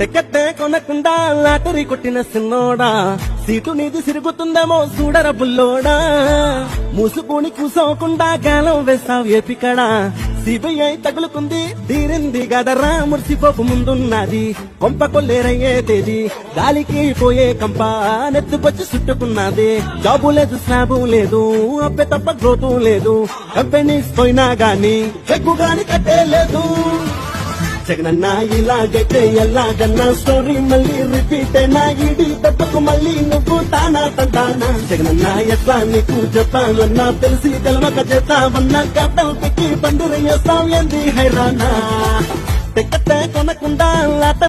టికెట్టే కొనకుండా లాటరీ కొట్టిన సిన్నోడా సీటు నీది సిరుగుతుందేమో చూడర బుల్లోడా మూసుకొని కూసోకుండా గాలం వేస్తావు ఏపికడా సిబిఐ తగులుకుంది తీరింది గదరా మురిసిపోపు ముందున్నది కొంప కొల్లేరయ్యే తేది గాలికి పోయే కంప నెత్తుకొచ్చి చుట్టుకున్నది జాబు లేదు స్లాబు లేదు అబ్బే తప్ప గ్రోతు లేదు కంపెనీస్ పోయినా గాని చెక్కు గాని కట్టే లేదు జగనన్న ఇలాగైతే ఎలాగన్నా స్టోరీ మళ్ళీ రిపీట్ అయినా ఇడి దెబ్బకు మళ్ళీ నువ్వు తానా తంటానా జగనన్న ఎట్లా నీకు చెప్పాలన్నా తెలిసి తెలవక చేస్తావన్నా గడ్డలు పెట్టి బండి వేస్తావు ఏంది హైరానా టికెట్ కొనకుండా